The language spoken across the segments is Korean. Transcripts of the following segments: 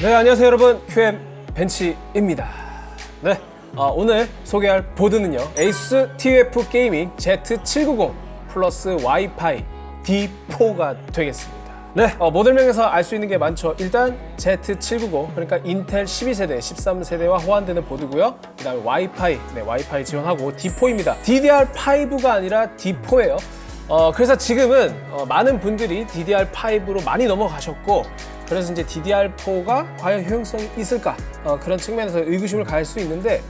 네, 안녕하세요 여러분, QM 벤치입니다. 네, 오늘 소개할 보드는요, 에이수스 TUF 게이밍 Z790 플러스 와이파이 D4가 되겠습니다. 네, 모델명에서 알 수 있는 게 많죠. 일단 Z790, 그러니까 인텔 12세대, 13세대와 호환되는 보드고요. 그 다음에 와이파이 지원하고 D4입니다. DDR5가 아니라 D4예요. 그래서 지금은 많은 분들이 DDR5로 많이 넘어가셨고, 그래서 이제 DDR4가 과연 효용성이 있을까? 그런 측면에서 의구심을 가질 수 있는데,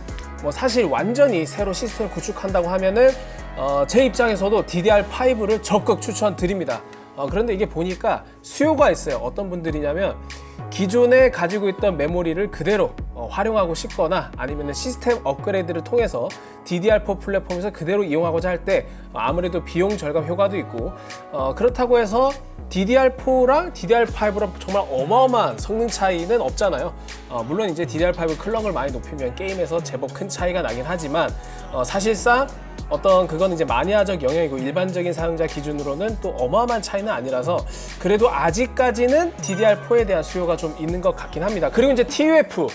뭐 사실 완전히 새로 시스템을 구축한다고 하면은 제 입장에서도 DDR5를 적극 추천드립니다. 그런데 이게 보니까 수요가 있어요. 어떤 분들이냐면 기존에 가지고 있던 메모리를 그대로 활용하고 싶거나 아니면 시스템 업그레이드를 통해서 DDR4 플랫폼에서 그대로 이용하고자 할 때 아무래도 비용 절감 효과도 있고, 그렇다고 해서 DDR4랑 DDR5랑 정말 어마어마한 성능 차이는 없잖아요. 물론 이제 DDR5 클럭을 많이 높이면 게임에서 제법 큰 차이가 나긴 하지만 사실상 어떤 그건 이제 마니아적 영역이고 일반적인 사용자 기준으로는 또 어마어마한 차이는 아니라서 그래도 아직까지는 DDR4에 대한 수요가 좀 있는 것 같긴 합니다. 그리고 이제 TUF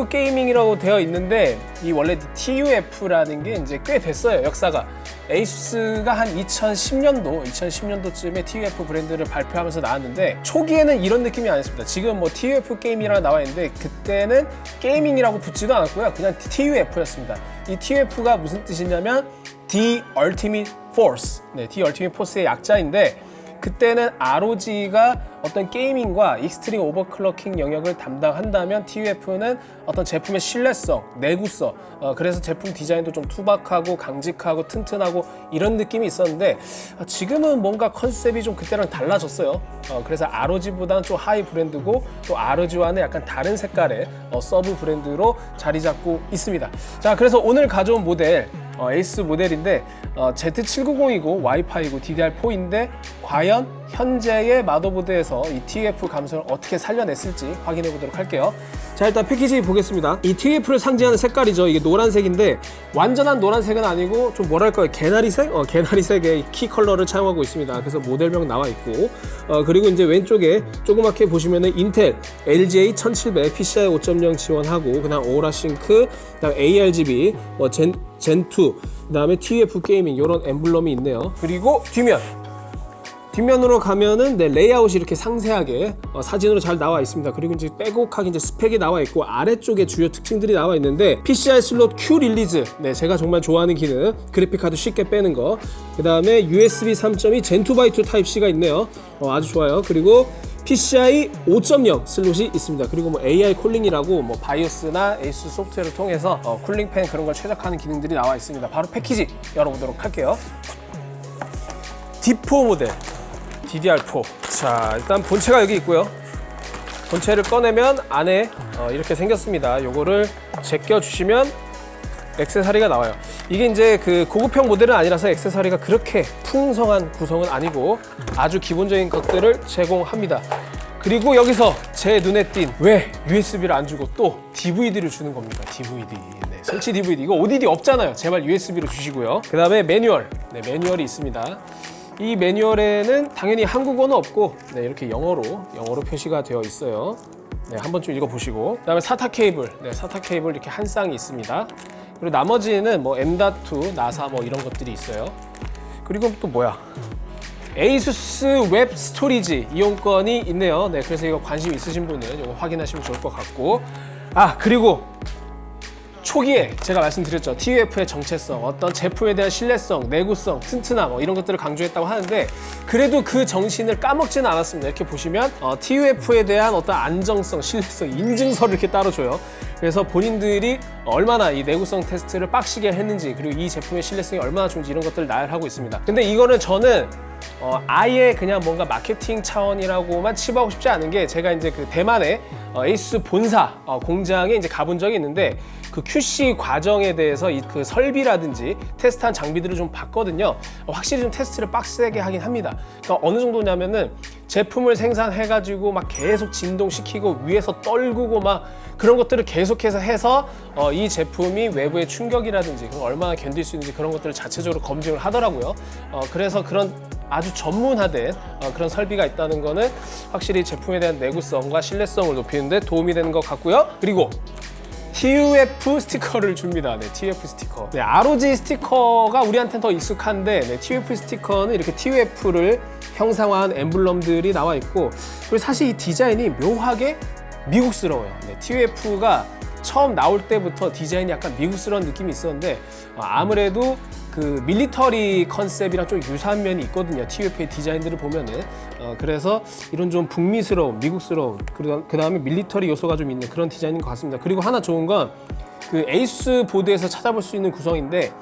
게이밍이라고 되어 있는데, 이 원래 TUF라는 게 이제 꽤 됐어요, 역사가. 에이수스가 한 2010년도쯤에 TUF 브랜드를 발표하면서 나왔는데, 초기에는 이런 느낌이 아니었습니다. 지금 뭐 TUF 게임이라고 나와 있는데, 그때는 게이밍이라고 붙지도 않았고요. 그냥 TUF였습니다. 이 TUF가 무슨 뜻이냐면 The Ultimate Force, The Ultimate Force의 약자인데, 그때는 ROG가 어떤 게이밍과 익스트림 오버클럭킹 영역을 담당한다면 TUF는 어떤 제품의 신뢰성, 내구성, 그래서 제품 디자인도 좀 투박하고 강직하고 튼튼하고 이런 느낌이 있었는데, 지금은 뭔가 컨셉이 좀 그때랑 달라졌어요. 그래서 ROG보다는 좀 하이 브랜드고, 또 ROG와는 약간 다른 색깔의 서브 브랜드로 자리 잡고 있습니다. 자, 그래서 오늘 가져온 모델 에이스 모델인데, Z790이고 와이파이고 DDR4인데 과연 현재의 마더보드에서 이 TUF 감성을 어떻게 살려냈을지 확인해 보도록 할게요. 자, 일단 패키지 보겠습니다. 이 TUF를 상징하는 색깔이죠. 이게 노란색인데 완전한 노란색은 아니고 좀 뭐랄까요, 개나리색? 개나리색의 키 컬러를 차용하고 있습니다. 그래서 모델명 나와 있고, 그리고 이제 왼쪽에 조그맣게 보시면은 인텔 LGA 1700 PCI 5.0 지원하고, 그다음 오라 싱크, 그다음 ARGB, 젠2, 그다음에 TUF 게이밍 이런 엠블럼이 있네요. 그리고 뒷면으로 가면은 레이아웃이 이렇게 상세하게 사진으로 잘 나와 있습니다. 그리고 이제 빼곡하게 이제 스펙이 나와 있고, 아래쪽에 주요 특징들이 나와 있는데, PCI 슬롯 Q 릴리즈, 제가 정말 좋아하는 기능, 그래픽 카드 쉽게 빼는 거. 그 다음에 USB 3.2 Gen2x2 타입C가 있네요. 아주 좋아요. 그리고 PCI 5.0 슬롯이 있습니다. 그리고 뭐 AI 콜링이라고 뭐 바이오스나 에이수스 소프트웨어를 통해서 쿨링 팬 그런 걸 최적화하는 기능들이 나와 있습니다. 바로 패키지 열어보도록 할게요. D4 모델 DDR4. 자, 일단 본체가 여기 있고요. 본체를 꺼내면 안에 이렇게 생겼습니다. 요거를 제껴주시면 액세서리가 나와요. 이게 이제 그 고급형 모델은 아니라서 액세서리가 그렇게 풍성한 구성은 아니고 아주 기본적인 것들을 제공합니다. 그리고 여기서 제 눈에 띈, 왜 USB를 안 주고 또 DVD를 주는 겁니까? DVD. 설치 DVD. 이거 ODD 없잖아요. 제발 USB로 주시고요. 그 다음에 매뉴얼. 매뉴얼이 있습니다. 이 매뉴얼에는 당연히 한국어는 없고, 이렇게 영어로 표시가 되어 있어요. 한번 좀 읽어보시고. 그 다음에 SATA 케이블. SATA 케이블 이렇게 한 쌍이 있습니다. 그리고 나머지는 뭐 M.2, 나사 뭐 이런 것들이 있어요. 그리고 또 뭐야? 에이수스 웹 스토리지 이용권이 있네요. 그래서 이거 관심 있으신 분은 이거 확인하시면 좋을 것 같고. 그리고 초기에 제가 말씀드렸죠. TUF의 정체성, 어떤 제품에 대한 신뢰성, 내구성, 튼튼함 이런 것들을 강조했다고 하는데, 그래도 그 정신을 까먹지는 않았습니다. 이렇게 보시면 TUF에 대한 어떤 안정성, 신뢰성, 인증서를 이렇게 따로 줘요. 그래서 본인들이 얼마나 이 내구성 테스트를 빡시게 했는지, 그리고 이 제품의 신뢰성이 얼마나 좋은지 이런 것들을 나열하고 있습니다. 근데 이거는 저는 아예 그냥 뭔가 마케팅 차원이라고만 치부하고 싶지 않은 게, 제가 이제 그 대만의 에이수스 본사 공장에 이제 가본 적이 있는데, 그 QC 과정에 대해서 그 설비라든지 테스트한 장비들을 좀 봤거든요. 확실히 좀 테스트를 빡세게 하긴 합니다. 그러니까 어느 정도냐면은 제품을 생산해가지고 막 계속 진동시키고 위에서 떨구고 막 그런 것들을 계속해서 해서 이 제품이 외부의 충격이라든지 그걸 얼마나 견딜 수 있는지 그런 것들을 자체적으로 검증을 하더라고요. 그래서 그런 아주 전문화된 그런 설비가 있다는 거는 확실히 제품에 대한 내구성과 신뢰성을 높이는 데 도움이 되는 것 같고요. 그리고 TUF 스티커를 줍니다. 네, TUF 스티커. 네, ROG 스티커가 우리한테는 더 익숙한데, 네, TUF 스티커는 이렇게 TUF를 형상화한 엠블럼들이 나와 있고, 그리고 사실 이 디자인이 묘하게 미국스러워요. 네, TUF가 처음 나올 때부터 디자인이 약간 미국스러운 느낌이 있었는데, 아무래도 그 밀리터리 컨셉이랑 좀 유사한 면이 있거든요. TUF의 디자인들을 보면은. 그래서 이런 좀 북미스러운, 미국스러운, 그 다음에 밀리터리 요소가 좀 있는 그런 디자인인 것 같습니다. 그리고 하나 좋은 건 그 에이스 보드에서 찾아볼 수 있는 구성인데,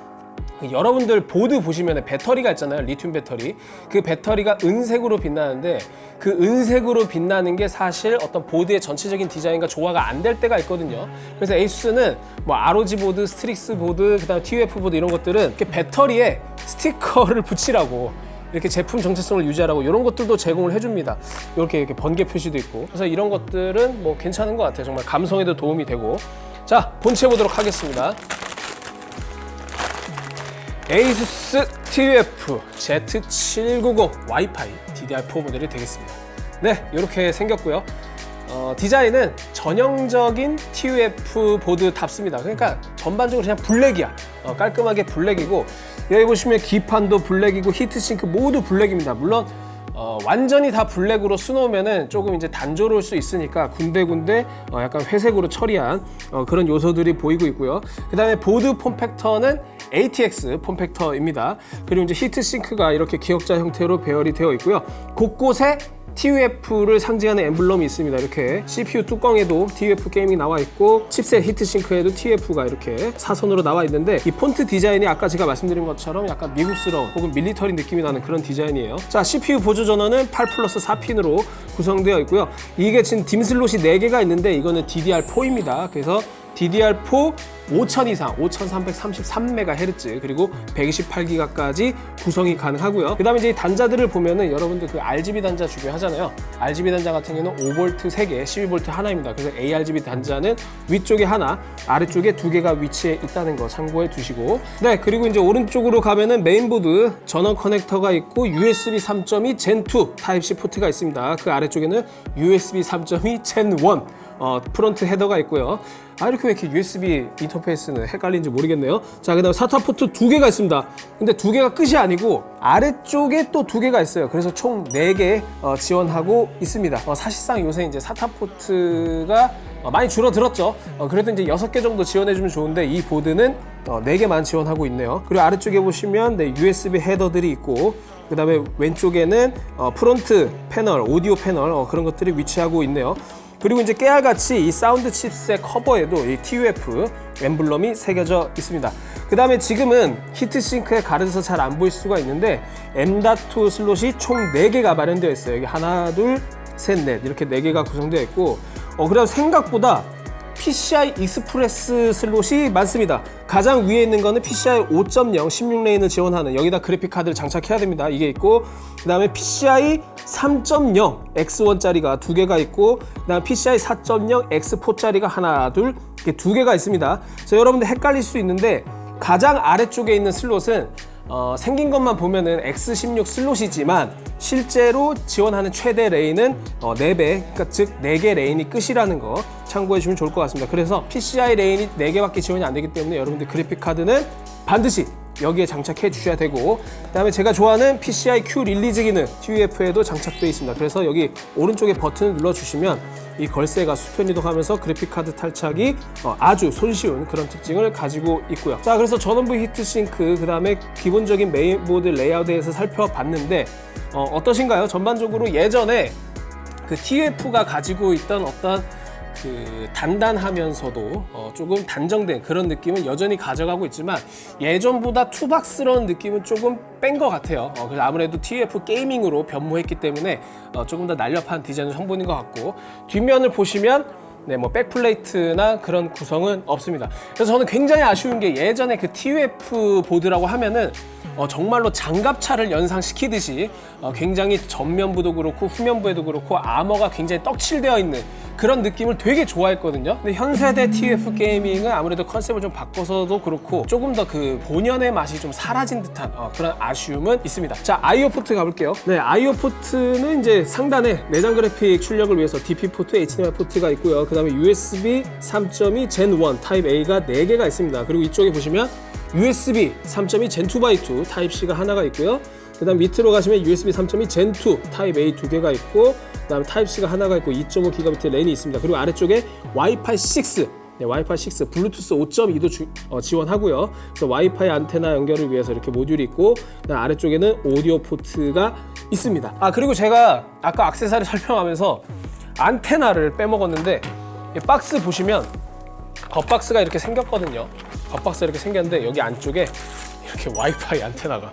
여러분들 보드 보시면 배터리가 있잖아요. 리튬 배터리. 그 배터리가 은색으로 빛나는데, 그 은색으로 빛나는 게 사실 어떤 보드의 전체적인 디자인과 조화가 안 될 때가 있거든요. 그래서 에이수스는 뭐 ROG 보드, 스트릭스 보드, 그다음 TUF 보드 이런 것들은 이렇게 배터리에 스티커를 붙이라고, 이렇게 제품 정체성을 유지하라고 이런 것들도 제공을 해줍니다. 이렇게 번개 표시도 있고. 그래서 이런 것들은 뭐 괜찮은 것 같아요. 정말 감성에도 도움이 되고. 자, 본체 보도록 하겠습니다. ASUS TUF Z790 와이파이 DDR4 모델이 되겠습니다. 네, 이렇게 생겼고요. 디자인은 전형적인 TUF 보드답습니다. 그러니까 전반적으로 그냥 블랙이야. 깔끔하게 블랙이고, 여기 보시면 기판도 블랙이고 히트싱크 모두 블랙입니다. 물론 완전히 다 블랙으로 수놓으면은 조금 이제 단조로울 수 있으니까 군데군데 약간 회색으로 처리한 그런 요소들이 보이고 있고요. 그 다음에 보드 폼 팩터는 ATX 폼 팩터입니다. 그리고 이제 히트싱크가 이렇게 기역자 형태로 배열이 되어 있고요. 곳곳에 TUF를 상징하는 엠블럼이 있습니다. 이렇게 CPU 뚜껑에도 TUF 게임이 나와 있고, 칩셋 히트싱크에도 TUF가 이렇게 사선으로 나와 있는데, 이 폰트 디자인이 아까 제가 말씀드린 것처럼 약간 미국스러운 혹은 밀리터리 느낌이 나는 그런 디자인이에요. 자, CPU 보조 전원은 8+4핀으로 구성되어 있고요. 이게 지금 딤 슬롯이 4개가 있는데 이거는 DDR4입니다. 그래서 DDR4 5000 이상, 5333MHz, 그리고 128GB까지 구성이 가능하고요. 그 다음에 이제 이 단자들을 보면은 여러분들 그 RGB 단자 중요하잖아요. RGB 단자 같은 경우는 5V 3개, 12V 하나입니다. 그래서 ARGB 단자는 위쪽에 하나, 아래쪽에 2개가 위치해 있다는 거 참고해 두시고. 네, 그리고 이제 오른쪽으로 가면은 메인보드 전원 커넥터가 있고, USB 3.2 Gen2 타입C 포트가 있습니다. 그 아래쪽에는 USB 3.2 Gen1 프론트 헤더가 있고요. 이렇게 왜 이렇게 USB 인터페이스는 헷갈리는지 모르겠네요. 자, 그 다음에 SATA 포트 2개가 있습니다. 근데 2개가 끝이 아니고 아래쪽에 또 2개가 있어요. 그래서 총 4개 지원하고 있습니다. 사실상 요새 이제 SATA 포트가 많이 줄어들었죠. 그래도 이제 6개 정도 지원해주면 좋은데, 이 보드는 4개만 지원하고 있네요. 그리고 아래쪽에 보시면 USB 헤더들이 있고, 그 다음에 왼쪽에는 프론트 패널, 오디오 패널 그런 것들이 위치하고 있네요. 그리고 이제 깨알같이 이 사운드 칩셋 커버에도 이 TUF 엠블럼이 새겨져 있습니다. 그 다음에 지금은 히트싱크에 가려져서 잘 안 보일 수가 있는데, M.2 슬롯이 총 4개가 마련되어 있어요. 여기 하나, 둘, 셋, 넷 이렇게 4개가 구성되어 있고, 그래서 생각보다 PCI 익스프레스 슬롯이 많습니다. 가장 위에 있는 거는 PCI 5.0 16레인을 지원하는, 여기다 그래픽 카드를 장착해야 됩니다. 이게 있고, 그 다음에 PCI 3.0 X1짜리가 2개가 있고, 그 다음에 PCI 4.0 X4짜리가 하나, 둘, 이렇게 2개가 있습니다. 그래서 여러분들 헷갈릴 수 있는데, 가장 아래쪽에 있는 슬롯은 생긴 것만 보면은 X16 슬롯이지만 실제로 지원하는 최대 레인은 4배, 그러니까 즉 4개 레인이 끝이라는 거 참고해 주시면 좋을 것 같습니다. 그래서 PCI 레인이 4개밖에 지원이 안 되기 때문에 여러분들 그래픽 카드는 반드시 여기에 장착해 주셔야 되고, 그 다음에 제가 좋아하는 PCI Q 릴리즈 기능 TUF에도 장착되어 있습니다. 그래서 여기 오른쪽에 버튼을 눌러주시면 이 걸쇠가 수평 이동하면서 그래픽 카드 탈착이 아주 손쉬운 그런 특징을 가지고 있고요. 자, 그래서 전원부 히트싱크, 그 다음에 기본적인 메인보드 레이아웃에 대해서 살펴봤는데 어떠신가요? 전반적으로 예전에 그 TUF가 가지고 있던 어떤 그 단단하면서도 조금 단정된 그런 느낌은 여전히 가져가고 있지만, 예전보다 투박스러운 느낌은 조금 뺀 것 같아요. 그래서 아무래도 TUF 게이밍으로 변모했기 때문에 조금 더 날렵한 디자인을 선보이는 것 같고, 뒷면을 보시면 네, 뭐 백플레이트나 그런 구성은 없습니다. 그래서 저는 굉장히 아쉬운 게 예전에 그 TUF 보드라고 하면은 정말로 장갑차를 연상시키듯이 굉장히 전면부도 그렇고 후면부에도 그렇고 아머가 굉장히 떡칠되어 있는 그런 느낌을 되게 좋아했거든요. 근데 현세대 TUF 게이밍은 아무래도 컨셉을 좀 바꿔서도 그렇고 조금 더 그 본연의 맛이 좀 사라진 듯한 그런 아쉬움은 있습니다. 자, IO 포트 가볼게요. 네, IO 포트는 이제 상단에 내장 그래픽 출력을 위해서 DP 포트, HDMI 포트가 있고요. 그 다음에 USB 3.2 Gen 1 타입 A가 4개가 있습니다. 그리고 이쪽에 보시면 USB 3.2 Gen 2x2 타입C가 하나가 있고요. 그 다음 밑으로 가시면 USB 3.2 Gen 2 타입 A 2개가 있고, 그 다음에 타입C가 하나가 있고 2.5GHz 랜이 있습니다. 그리고 아래쪽에 와이파이 6, 네, 와이파이 6, 블루투스 5.2도 지원하고요. 그래서 와이파이 안테나 연결을 위해서 이렇게 모듈이 있고, 그다음 아래쪽에는 오디오 포트가 있습니다. 그리고 제가 아까 액세서리 설명하면서 안테나를 빼먹었는데, 이 박스 보시면 겉박스가 이렇게 생겼거든요. 겉박스가 이렇게 생겼는데 여기 안쪽에 이렇게 와이파이 안테나가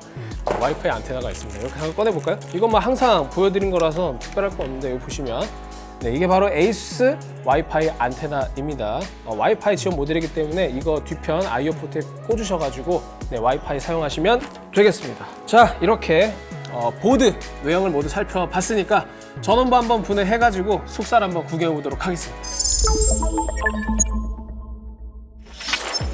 있습니다. 이렇게 한번 꺼내볼까요? 이건 뭐 항상 보여드린 거라서 특별할 거 없는데, 여기 보시면 네, 이게 바로 에이수스 와이파이 안테나입니다. 와이파이 지원 모델이기 때문에 이거 뒤편 IO 포트에 꽂으셔가지고 네, 와이파이 사용하시면 되겠습니다. 자, 이렇게 보드 외형을 모두 살펴봤으니까 전원부 한번 분해해가지고 속살 한번 구경해보도록 하겠습니다.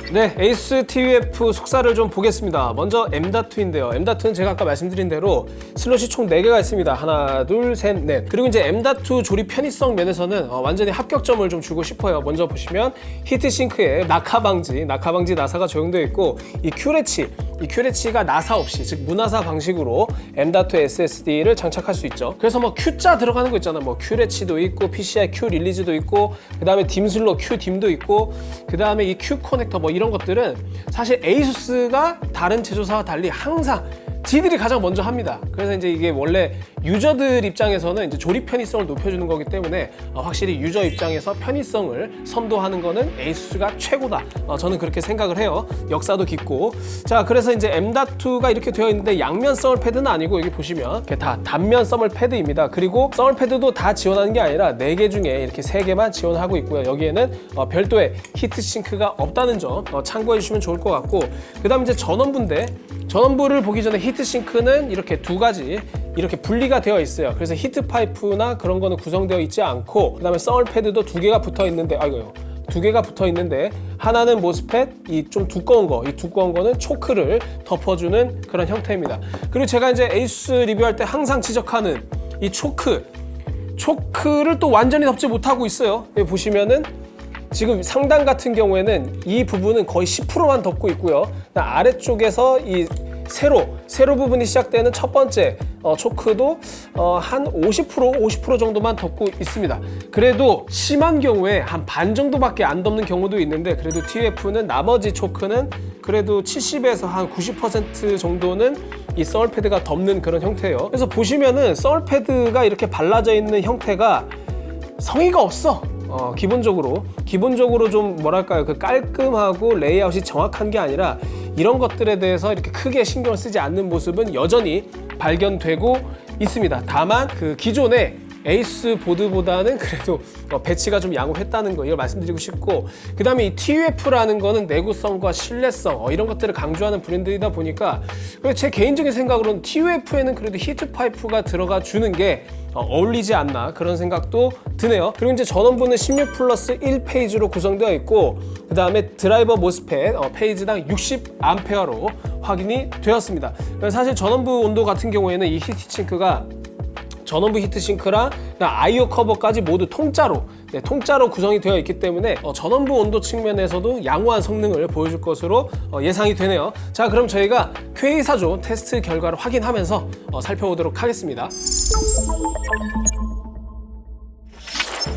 네, 에이수스 TUF 속살을 좀 보겠습니다. 먼저 M.2인데요. M.2는 제가 아까 말씀드린 대로 슬롯이 총 4개가 있습니다. 하나, 둘, 셋, 넷. 그리고 이제 M.2 조립 편의성 면에서는 완전히 합격점을 좀 주고 싶어요. 먼저 보시면 히트싱크에 낙하 방지 나사가 적용되어 있고, 이 큐레치가 나사 없이, 즉 무나사 방식으로 M.2 SSD를 장착할 수 있죠. 그래서 뭐 Q자 들어가는 거 있잖아. 뭐 큐레치도 있고 PCI Q 릴리즈도 있고, 그 다음에 딤슬로 Q딤도 있고, 그 다음에 이 Q 커넥터 뭐 이런 것들은 사실 에이수스가 다른 제조사와 달리 항상 지들이 가장 먼저 합니다. 그래서 이제 이게 원래 유저들 입장에서는 이제 조립 편의성을 높여주는 거기 때문에 확실히 유저 입장에서 편의성을 선도하는 거는 에이수스가 최고다. 저는 그렇게 생각을 해요. 역사도 깊고. 자, 그래서 이제 M.2가 이렇게 되어 있는데 양면 서멀 패드는 아니고, 여기 보시면 이렇게 다 단면 서멀 패드입니다. 그리고 서멀 패드도 다 지원하는 게 아니라 4개 중에 이렇게 3개만 지원하고 있고요. 여기에는 별도의 히트싱크가 없다는 점 참고해 주시면 좋을 것 같고, 그 다음 이제 전원부인데, 전원부를 보기 전에 히트싱크는 이렇게 2가지 이렇게 분리가 되어 있어요. 그래서 히트 파이프나 그런 거는 구성되어 있지 않고, 그 다음에 서멀 패드도 2개가 붙어 있는데, 2개가 붙어 있는데, 하나는 모스펫, 이 좀 두꺼운 거, 이 두꺼운 거는 초크를 덮어주는 그런 형태입니다. 그리고 제가 이제 에이수스 리뷰할 때 항상 지적하는 이 초크를 또 완전히 덮지 못하고 있어요. 여기 보시면은 지금 상단 같은 경우에는 이 부분은 거의 10%만 덮고 있고요. 아래쪽에서 이 세로 부분이 시작되는 첫 번째 초크도 한 50% 정도만 덮고 있습니다. 그래도 심한 경우에 한 반 정도밖에 안 덮는 경우도 있는데, 그래도 TUF는 나머지 초크는 그래도 70에서 한 90% 정도는 이 서멀 패드가 덮는 그런 형태예요. 그래서 보시면은 서멀 패드가 이렇게 발라져 있는 형태가 성의가 없어. 기본적으로 좀 뭐랄까요, 그 깔끔하고 레이아웃이 정확한 게 아니라 이런 것들에 대해서 이렇게 크게 신경을 쓰지 않는 모습은 여전히 발견되고 있습니다. 다만 그 기존의 에이수스 보드보다는 그래도 배치가 좀 양호했다는 거, 이걸 말씀드리고 싶고, 그 다음에 이 TUF라는 거는 내구성과 신뢰성 이런 것들을 강조하는 브랜드이다 보니까 제 개인적인 생각으로는 TUF에는 그래도 히트 파이프가 들어가 주는 게 어울리지 않나, 그런 생각도 드네요. 그리고 이제 전원부는 16 플러스 1 페이지로 구성되어 있고, 그 다음에 드라이버 모스펫 페이지당 60A로 확인이 되었습니다. 사실 전원부 온도 같은 경우에는 이 히트싱크가 전원부 히트싱크랑 IO 커버까지 모두 통짜로 구성이 되어 있기 때문에 전원부 온도 측면에서도 양호한 성능을 보여줄 것으로 예상이 되네요. 자, 그럼 저희가 Q4조 테스트 결과를 확인하면서 살펴보도록 하겠습니다.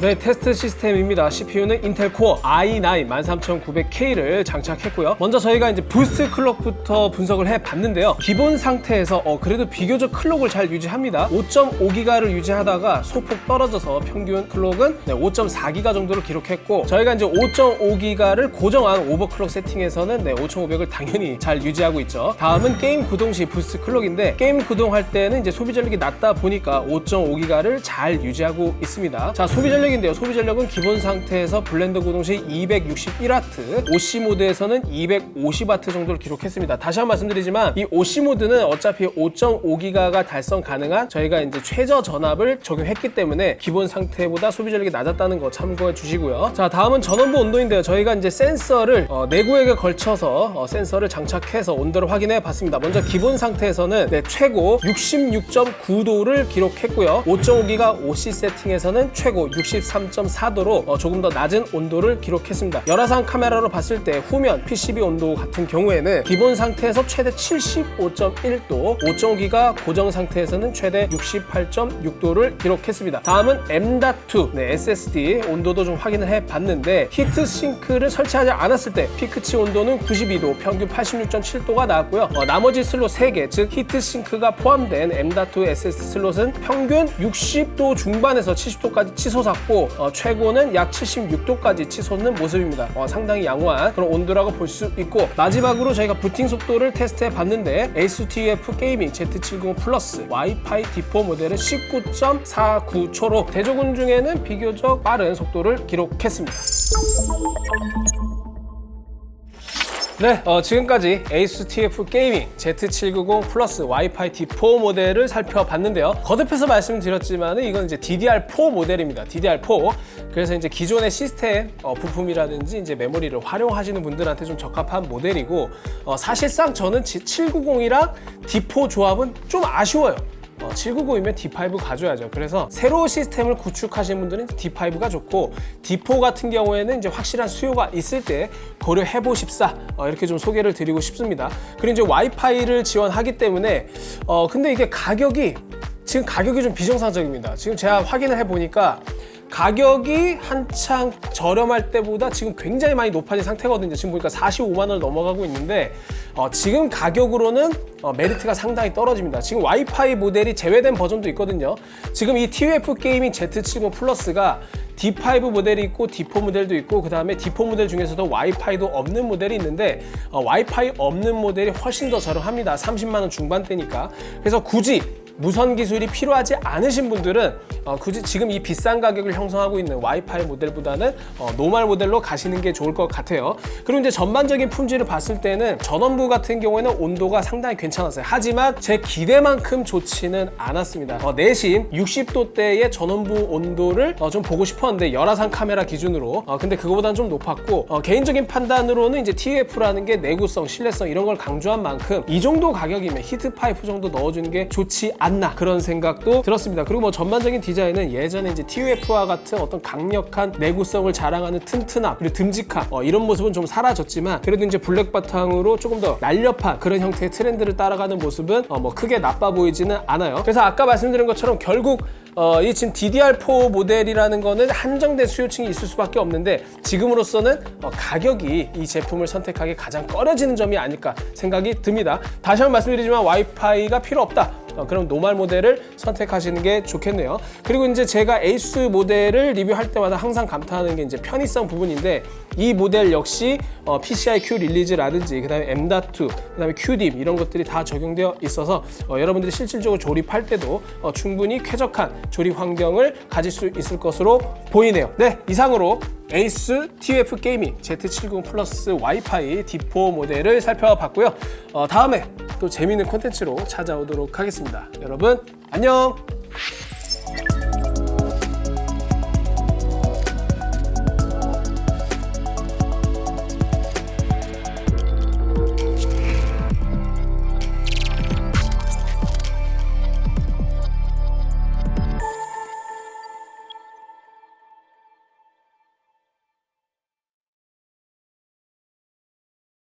네, 테스트 시스템입니다. CPU는 인텔 코어 i9 13900K를 장착했고요. 먼저 저희가 이제 부스트 클럭부터 분석을 해봤는데요. 기본 상태에서 그래도 비교적 클럭을 잘 유지합니다. 5.5GHz를 유지하다가 소폭 떨어져서 평균 클럭은 5.4GHz 정도를 기록했고, 저희가 이제 5.5GHz를 고정한 오버클럭 세팅에서는 5,500을 당연히 잘 유지하고 있죠. 다음은 게임 구동 시 부스트 클럭인데, 게임 구동할 때는 이제 소비 전력이 낮다 보니까 5.5GHz를 잘 유지하고 있습니다. 자, 소비 전력이 전력인데요. 소비 전력은 기본 상태에서 블렌더 구동 시 261W, OC 모드에서는 250W 정도를 기록했습니다. 다시 한번 말씀드리지만 이 OC 모드는 어차피 5.5GB가 달성 가능한 저희가 이제 최저 전압을 적용했기 때문에 기본 상태보다 소비 전력이 낮았다는 거 참고해 주시고요. 자, 다음은 전원부 온도인데요. 저희가 이제 센서를 내구액에 걸쳐서 센서를 장착해서 온도를 확인해 봤습니다. 먼저 기본 상태에서는 최고 66.9도를 기록했고요. 5.5기가 OC 세팅에서는 최고 63.4도로 조금 더 낮은 온도를 기록했습니다. 열화상 카메라로 봤을 때 후면 PCB 온도 같은 경우에는 기본 상태에서 최대 75.1도, 5.5기가 고정 상태에서는 최대 68.6도를 기록했습니다. 다음은 M.2 SSD 온도도 좀 확인을 해봤는데 히트싱크를 설치하지 않았을 때 피크치 온도는 92도, 평균 86.7도가 나왔고요. 나머지 슬롯 3개, 즉 히트싱크가 포함된 M.2 SSD 슬롯은 평균 60도 중반에서 70도까지 치솟았고 최고는 약 76도까지 치솟는 모습입니다. 상당히 양호한 그런 온도라고 볼 수 있고, 마지막으로 저희가 부팅 속도를 테스트해 봤는데 ASUS TUF 게이밍 Z790 플러스 와이파이 D4 모델은 19.49초로 대조군 중에는 비교적 빠른 속도를 기록했습니다. 네, 지금까지 ASUS TUF 게이밍 Z790 플러스 와이파이 D4 모델을 살펴봤는데요. 거듭해서 말씀드렸지만 이건 이제 DDR4 모델입니다. DDR4. 그래서 이제 기존의 시스템 부품이라든지 이제 메모리를 활용하시는 분들한테 좀 적합한 모델이고, 사실상 저는 790이랑 D4 조합은 좀 아쉬워요. 790이면 D5 가져야죠. 그래서 새로운 시스템을 구축하시는 분들은 D5가 좋고, D4 같은 경우에는 이제 확실한 수요가 있을 때 고려해 보십사, 이렇게 좀 소개를 드리고 싶습니다. 그리고 이제 와이파이를 지원하기 때문에 근데 이게 지금 가격이 좀 비정상적입니다. 지금 제가 확인을 해 보니까 가격이 한창 저렴할 때보다 지금 굉장히 많이 높아진 상태거든요. 지금 보니까 45만 원을 넘어가고 있는데 지금 가격으로는 메리트가 상당히 떨어집니다. 지금 와이파이 모델이 제외된 버전도 있거든요. 지금 이 TUF 게이밍 Z70 플러스가 D5 모델이 있고 D4 모델도 있고, 그 다음에 D4 모델 중에서도 와이파이도 없는 모델이 있는데 와이파이 없는 모델이 훨씬 더 저렴합니다. 30만 원 중반대니까. 그래서 굳이 무선 기술이 필요하지 않으신 분들은 굳이 지금 이 비싼 가격을 형성하고 있는 와이파이 모델보다는 노멀 모델로 가시는 게 좋을 것 같아요. 그리고 이제 전반적인 품질을 봤을 때는 전원부 같은 경우에는 온도가 상당히 괜찮았어요. 하지만 제 기대만큼 좋지는 않았습니다. 내심 60도대의 전원부 온도를 좀 보고 싶었는데 열화상 카메라 기준으로 근데 그거보다는 좀 높았고, 개인적인 판단으로는 이제 TUF라는 게 내구성, 신뢰성 이런 걸 강조한 만큼 이 정도 가격이면 히트 파이프 정도 넣어주는 게 좋지 않나, 그런 생각도 들었습니다. 그리고 뭐 전반적인 디자인은 예전에 이제 TUF와 같은 어떤 강력한 내구성을 자랑하는 튼튼함 그리고 듬직함 이런 모습은 좀 사라졌지만, 그래도 이제 블랙 바탕으로 조금 더 날렵한 그런 형태의 트렌드를 따라가는 모습은 뭐 크게 나빠 보이지는 않아요. 그래서 아까 말씀드린 것처럼 결국 이 지금 DDR4 모델이라는 거는 한정된 수요층이 있을 수밖에 없는데, 지금으로서는 가격이 이 제품을 선택하기 가장 꺼려지는 점이 아닐까 생각이 듭니다. 다시 한번 말씀드리지만 와이파이가 필요 없다. 그럼 노멀 모델을 선택하시는 게 좋겠네요. 그리고 이제 제가 ASUS 모델을 리뷰할 때마다 항상 감탄하는 게 이제 편의성 부분인데, 이 모델 역시 PCI Q 릴리즈라든지 그다음에 M.2, 그다음에 QDIM 이런 것들이 다 적용되어 있어서 여러분들이 실질적으로 조립할 때도 충분히 쾌적한 조립 환경을 가질 수 있을 것으로 보이네요. 네, 이상으로 ASUS TUF 게이밍 Z70 플러스 와이파이 D4 모델을 살펴봤고요. 다음에 또 재미있는 콘텐츠로 찾아오도록 하겠습니다. 여러분 안녕!